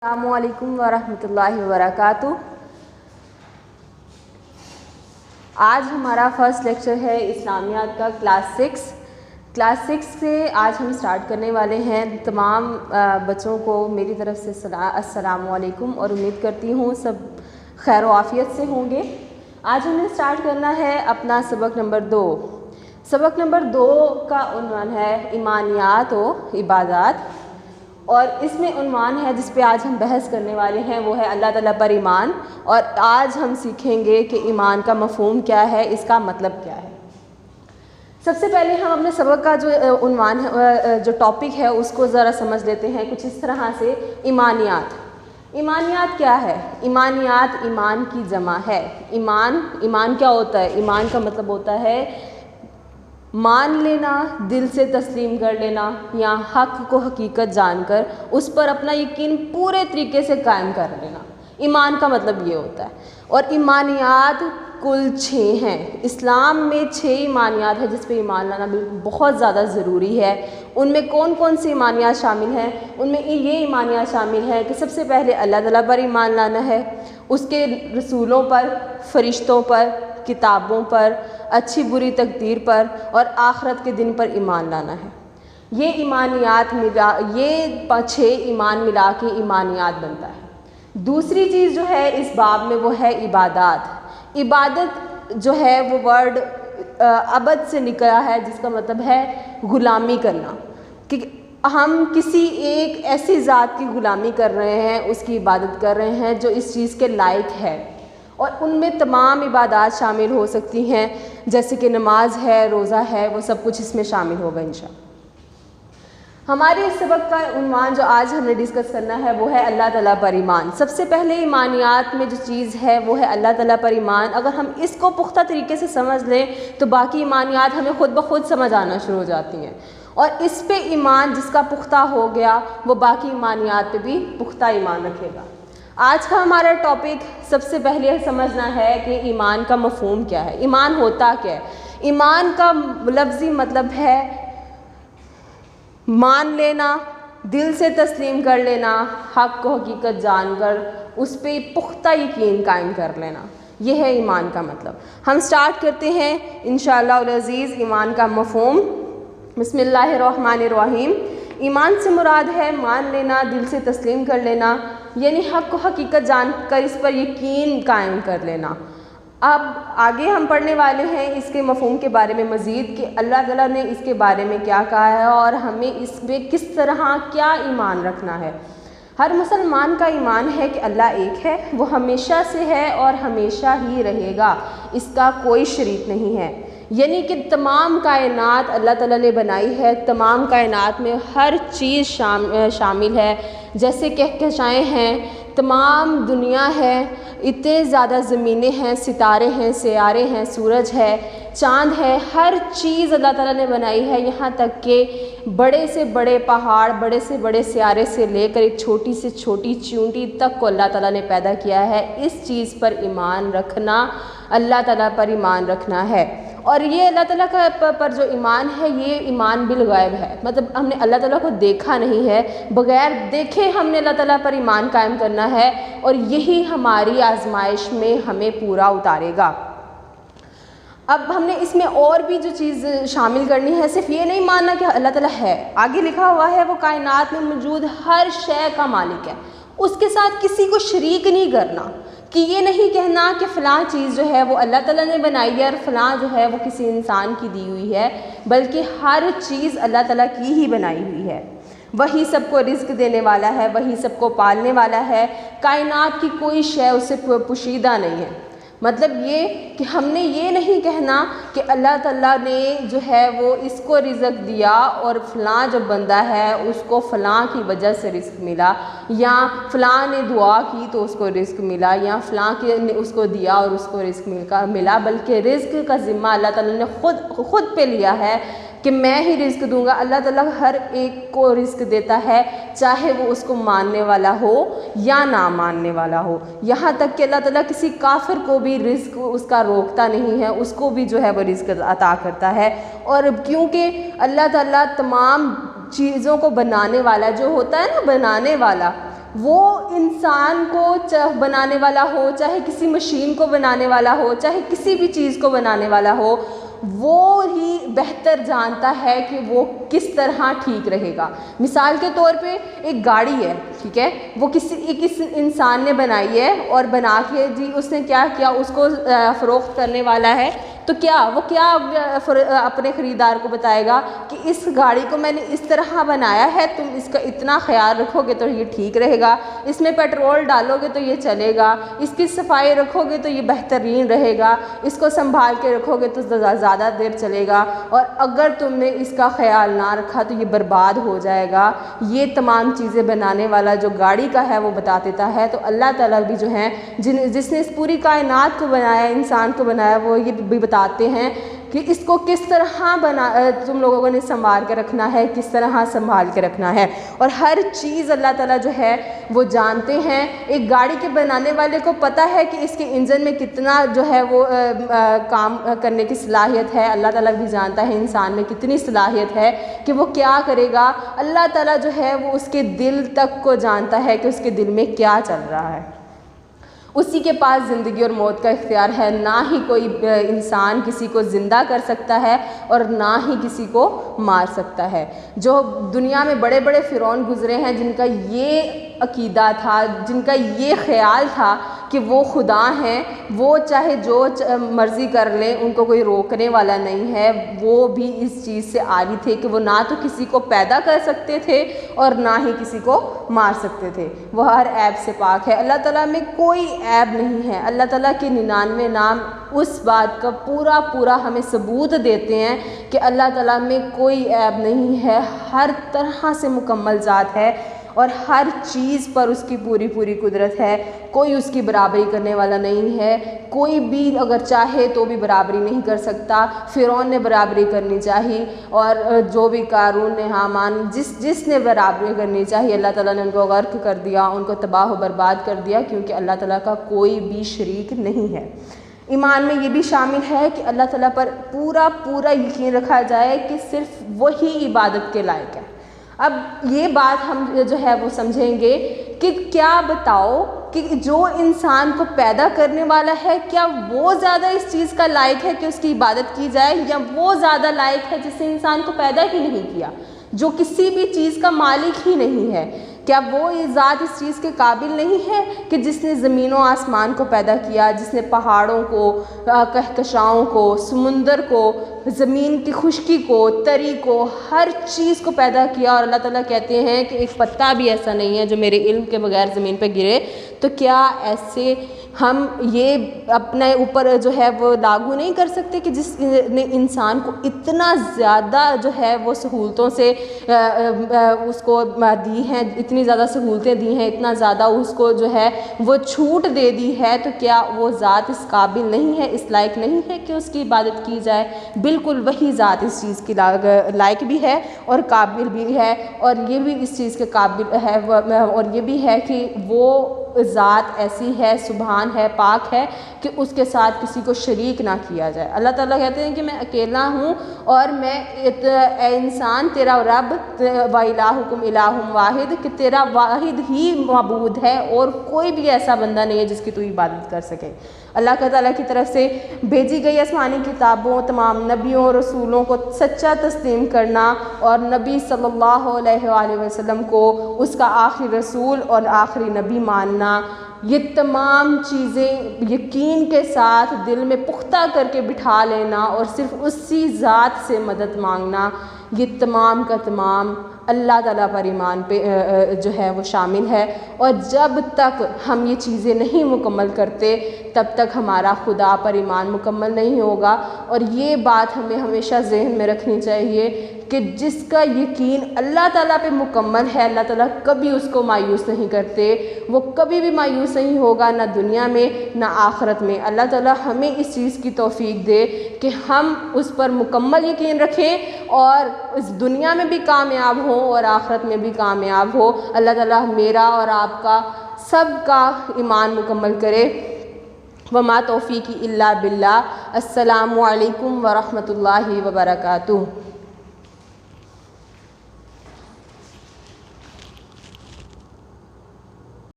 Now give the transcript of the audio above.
السلام علیکم ورحمۃ اللہ وبرکاتہ۔ آج ہمارا فرسٹ لیکچر ہے اسلامیات کا کلاس سکس سے آج ہم سٹارٹ کرنے والے ہیں۔ تمام بچوں کو میری طرف سے السلام علیکم اور امید کرتی ہوں سب خیر و عافیت سے ہوں گے۔ آج ہم نے سٹارٹ کرنا ہے اپنا سبق نمبر 2۔ سبق نمبر 2 کا عنوان ہے ایمانیات و عبادات، اور اس میں عنوان ہے جس پہ آج ہم بحث کرنے والے ہیں وہ ہے اللہ تعالیٰ پر ایمان، اور آج ہم سیکھیں گے کہ ایمان کا مفہوم کیا ہے، اس کا مطلب کیا ہے۔ سب سے پہلے ہم اپنے سبق کا جو عنوان ہے، جو ٹاپک ہے، اس کو ذرا سمجھ لیتے ہیں کچھ اس طرح سے۔ ایمانیات کیا ہے؟ ایمانیات ایمان کی جمع ہے۔ ایمان کیا ہوتا ہے؟ ایمان کا مطلب ہوتا ہے مان لینا، دل سے تسلیم کر لینا، یا حق کو حقیقت جان کر اس پر اپنا یقین پورے طریقے سے قائم کر لینا۔ ایمان کا مطلب یہ ہوتا ہے۔ اور ایمانیات کل 6 ہیں۔ اسلام میں 6 ایمانیات ہیں جس پہ ایمان لانا بہت زیادہ ضروری ہے۔ ان میں کون کون سی ایمانیات شامل ہیں؟ ان میں یہ ایمانیات شامل ہیں کہ سب سے پہلے اللہ تعالیٰ پر ایمان لانا ہے، اس کے رسولوں پر، فرشتوں پر، کتابوں پر، اچھی بری تقدیر پر، اور آخرت کے دن پر ایمان لانا ہے۔ یہ ایمانیات یہ 6 ایمان ملا کے ایمانیات بنتا ہے۔ دوسری چیز جو ہے اس باب میں وہ ہے عبادات۔ عبادت جو ہے وہ ورڈ عبد سے نکلا ہے، جس کا مطلب ہے غلامی کرنا، کہ ہم کسی ایک ایسی ذات کی غلامی کر رہے ہیں، اس کی عبادت کر رہے ہیں جو اس چیز کے لائق ہے، اور ان میں تمام عبادات شامل ہو سکتی ہیں، جیسے کہ نماز ہے، روزہ ہے، وہ سب کچھ اس میں شامل ہوگا انشاءاللہ۔ ہمارے اس سبق کا عنوان جو آج ہم نے ڈسکس کرنا ہے وہ ہے اللہ تعالیٰ پر ایمان۔ سب سے پہلے ایمانیات میں جو چیز ہے وہ ہے اللہ تعالیٰ پر ایمان۔ اگر ہم اس کو پختہ طریقے سے سمجھ لیں تو باقی ایمانیات ہمیں خود بخود سمجھ آنا شروع ہو جاتی ہیں، اور اس پہ ایمان جس کا پختہ ہو گیا وہ باقی ایمانیات پہ بھی پختہ ایمان رکھے گا۔ آج کا ہمارا ٹاپک سب سے پہلے سمجھنا ہے کہ ایمان کا مفہوم کیا ہے، ایمان ہوتا کیا ہے۔ ایمان کا لفظی مطلب ہے مان لینا، دل سے تسلیم کر لینا، حق کو حقیقت جان کر اس پہ پختہ یقین قائم کر لینا، یہ ہے ایمان کا مطلب۔ ہم سٹارٹ کرتے ہیں انشاءاللہ العزیز ایمان کا مفہوم۔ بسم اللہ الرحمن الرحیم۔ ایمان سے مراد ہے مان لینا، دل سے تسلیم کر لینا، یعنی حق کو حقیقت جان کر اس پر یقین قائم کر لینا۔ اب آگے ہم پڑھنے والے ہیں اس کے مفہوم کے بارے میں مزید، کہ اللہ تعالیٰ نے اس کے بارے میں کیا کہا ہے اور ہمیں اس میں کس طرح کیا ایمان رکھنا ہے۔ ہر مسلمان کا ایمان ہے کہ اللہ ایک ہے، وہ ہمیشہ سے ہے اور ہمیشہ ہی رہے گا، اس کا کوئی شریک نہیں ہے، یعنی کہ تمام کائنات اللہ تعالیٰ نے بنائی ہے، تمام کائنات میں ہر چیز شامل ہے، جیسے کہکشائیں ہیں، تمام دنیا ہے، اتنے زیادہ زمینیں ہیں، ستارے ہیں، سیارے ہیں، سورج ہے، چاند ہے، ہر چیز اللہ تعالیٰ نے بنائی ہے، یہاں تک کہ بڑے سے بڑے پہاڑ، بڑے سے بڑے سیارے سے لے کر ایک چھوٹی سے چھوٹی چیونٹی تک کو اللہ تعالیٰ نے پیدا کیا ہے۔ اس چیز پر ایمان رکھنا اللہ تعالیٰ پر ایمان رکھنا ہے۔ اور یہ اللہ تعالیٰ کا پر جو ایمان ہے یہ ایمان بالغیب ہے، مطلب ہم نے اللہ تعالیٰ کو دیکھا نہیں ہے، بغیر دیکھے ہم نے اللہ تعالیٰ پر ایمان قائم کرنا ہے، اور یہی ہماری آزمائش میں ہمیں پورا اتارے گا۔ اب ہم نے اس میں اور بھی جو چیز شامل کرنی ہے، صرف یہ نہیں ماننا کہ اللہ تعالیٰ ہے، آگے لکھا ہوا ہے وہ کائنات میں موجود ہر شے کا مالک ہے، اس کے ساتھ کسی کو شریک نہیں کرنا، کہ یہ نہیں کہنا کہ فلاں چیز جو ہے وہ اللہ تعالیٰ نے بنائی ہے اور فلاں جو ہے وہ کسی انسان کی دی ہوئی ہے، بلکہ ہر چیز اللہ تعالیٰ کی ہی بنائی ہوئی ہے۔ وہی سب کو رزق دینے والا ہے، وہی سب کو پالنے والا ہے، کائنات کی کوئی شے اس سے پوشیدہ نہیں ہے۔ مطلب یہ کہ ہم نے یہ نہیں کہنا کہ اللہ تعالیٰ نے جو ہے وہ اس کو رزق دیا اور فلاں جو بندہ ہے اس کو فلاں کی وجہ سے رزق ملا، یا فلاں نے دعا کی تو اس کو رزق ملا، یا فلاں نے اس کو دیا اور اس کو رزق ملا، بلکہ رزق کا ذمہ اللہ تعالیٰ نے خود پہ لیا ہے کہ میں ہی رزق دوں گا۔ اللہ تعالیٰ ہر ایک کو رزق دیتا ہے، چاہے وہ اس کو ماننے والا ہو یا نہ ماننے والا ہو، یہاں تک کہ اللہ تعالیٰ کسی کافر کو بھی رزق اس کا روکتا نہیں ہے، اس کو بھی جو ہے وہ رزق عطا کرتا ہے۔ اور کیونکہ اللہ تعالیٰ تمام چیزوں کو بنانے والا جو ہوتا ہے نا، بنانے والا، وہ انسان کو بنانے والا ہو، چاہے کسی مشین کو بنانے والا ہو، چاہے کسی بھی چیز کو بنانے والا ہو، وہ ہی بہتر جانتا ہے کہ وہ کس طرح ٹھیک رہے گا۔ مثال کے طور پہ ایک گاڑی ہے، ٹھیک ہے، وہ کسی انسان نے بنائی ہے اور بنا کے جی اس نے کیا کیا، اس کو فروخت کرنے والا ہے، تو وہ کیا اپنے خریدار کو بتائے گا کہ اس گاڑی کو میں نے اس طرح بنایا ہے، تم اس کا اتنا خیال رکھو گے تو یہ ٹھیک رہے گا، اس میں پیٹرول ڈالو گے تو یہ چلے گا، اس کی صفائی رکھو گے تو یہ بہترین رہے گا، اس کو سنبھال کے رکھو گے تو زیادہ دیر چلے گا، اور اگر تم نے اس کا خیال نہ رکھا تو یہ برباد ہو جائے گا۔ یہ تمام چیزیں بنانے والا جو گاڑی کا ہے وہ بتا دیتا ہے۔ تو اللہ تعالیٰ بھی جو ہیں جس نے اس پوری کائنات کو بنایا، انسان کو بنایا، وہ یہ بھی بتاتے ہیں کہ اس کو کس طرح تم لوگوں نے سنبھال کے رکھنا ہے، کس طرح سنبھال کے رکھنا ہے، اور ہر چیز اللہ تعالیٰ جو ہے وہ جانتے ہیں۔ ایک گاڑی کے بنانے والے کو پتہ ہے کہ اس کے انجن میں کتنا جو ہے وہ کام کرنے کی صلاحیت ہے، اللہ تعالیٰ بھی جانتا ہے انسان میں کتنی صلاحیت ہے کہ وہ کیا کرے گا۔ اللہ تعالیٰ جو ہے وہ اس کے دل تک کو جانتا ہے کہ اس کے دل میں کیا چل رہا ہے۔ اسی کے پاس زندگی اور موت کا اختیار ہے، نہ ہی کوئی انسان کسی کو زندہ کر سکتا ہے اور نہ ہی کسی کو مار سکتا ہے۔ جو دنیا میں بڑے بڑے فرعون گزرے ہیں جن کا یہ عقیدہ تھا، جن کا یہ خیال تھا کہ وہ خدا ہیں، وہ چاہے جو مرضی کر لیں، ان کو کوئی روکنے والا نہیں ہے، وہ بھی اس چیز سے عاری تھے کہ وہ نہ تو کسی کو پیدا کر سکتے تھے اور نہ ہی کسی کو مار سکتے تھے۔ وہ ہر عیب سے پاک ہے، اللہ تعالیٰ میں کوئی عیب نہیں ہے۔ اللہ تعالیٰ کے 99 نام اس بات کا پورا ہمیں ثبوت دیتے ہیں کہ اللہ تعالیٰ میں کوئی عیب نہیں ہے، ہر طرح سے مکمل ذات ہے اور ہر چیز پر اس کی پوری قدرت ہے، کوئی اس کی برابری کرنے والا نہیں ہے، کوئی بھی اگر چاہے تو بھی برابری نہیں کر سکتا۔ فرعون نے برابری کرنی چاہیے، اور جو بھی قارون نے، حامان، جس نے برابری کرنی چاہیے، اللہ تعالیٰ نے ان کو غرق کر دیا، ان کو تباہ و برباد کر دیا، کیونکہ اللہ تعالیٰ کا کوئی بھی شریک نہیں ہے۔ ایمان میں یہ بھی شامل ہے کہ اللہ تعالیٰ پر پورا یقین رکھا جائے کہ صرف وہی عبادت کے لائق ہے۔ اب یہ بات ہم جو ہے وہ سمجھیں گے کہ کیا بتاؤ کہ جو انسان کو پیدا کرنے والا ہے، کیا وہ زیادہ اس چیز کا لائق ہے کہ اس کی عبادت کی جائے، یا وہ زیادہ لائق ہے جس نے انسان کو پیدا ہی نہیں کیا، جو کسی بھی چیز کا مالک ہی نہیں ہے؟ کیا وہ ذات اس چیز کے قابل نہیں ہے کہ جس نے زمین و آسمان کو پیدا کیا، جس نے پہاڑوں کو، کہکشاؤں کو، سمندر کو، زمین کی خشکی کو، تری کو، ہر چیز کو پیدا کیا، اور اللہ تعالیٰ کہتے ہیں کہ ایک پتا بھی ایسا نہیں ہے جو میرے علم کے بغیر زمین پہ گرے؟ تو کیا ایسے ہم یہ اپنے اوپر جو ہے وہ لاگو نہیں کر سکتے کہ جس نے انسان کو اتنا زیادہ جو ہے وہ سہولتوں سے اس کو دی ہیں، اتنی زیادہ سہولتیں دی ہیں، اتنا زیادہ اس کو جو ہے وہ چھوٹ دے دی ہے، تو کیا وہ ذات اس قابل نہیں ہے، اس لائق نہیں ہے کہ اس کی عبادت کی جائے؟ بالکل وہی ذات اس چیز کی لائق بھی ہے اور قابل بھی ہے، اور یہ بھی اس چیز کے قابل ہے، اور یہ بھی ہے کہ وہ ذات ایسی ہے، سبحان ہے، پاک ہے کہ اس کے ساتھ کسی کو شریک نہ کیا جائے۔ اللہ تعالیٰ کہتے ہیں کہ میں اکیلا ہوں اور میں اے انسان تیرا رب وَإِلَٰهُكُمْ إِلَٰهٌ واحد، کہ تیرا واحد ہی معبود ہے اور کوئی بھی ایسا بندہ نہیں ہے جس کی تو عبادت کر سکے۔ اللہ تعالیٰ کی طرف سے بھیجی گئی آسمانی کتابوں، تمام نبیوں اور رسولوں کو سچا تسلیم کرنا، اور نبی صلی اللہ علیہ وآلہ وسلم کو اس کا آخری رسول اور آخری نبی ماننا، یہ تمام چیزیں یقین کے ساتھ دل میں پختہ کر کے بٹھا لینا اور صرف اسی ذات سے مدد مانگنا، یہ تمام کا تمام اللہ تعالیٰ پر ایمان پہ جو ہے وہ شامل ہے۔ اور جب تک ہم یہ چیزیں نہیں مکمل کرتے تب تک ہمارا خدا پر ایمان مکمل نہیں ہوگا۔ اور یہ بات ہمیں ہمیشہ ذہن میں رکھنی چاہیے کہ جس کا یقین اللہ تعالیٰ پہ مکمل ہے، اللہ تعالیٰ کبھی اس کو مایوس نہیں کرتے، وہ کبھی بھی مایوس نہیں ہوگا، نہ دنیا میں نہ آخرت میں۔ اللہ تعالیٰ ہمیں اس چیز کی توفیق دے کہ ہم اس پر مکمل یقین رکھیں اور اس دنیا میں بھی کامیاب ہوں اور آخرت میں بھی کامیاب ہو۔ اللہ تعالیٰ میرا اور آپ کا سب کا ایمان مکمل کرے۔ وما توفیقی الا باللہ۔ السلام علیکم ورحمۃ اللہ وبرکاتہ۔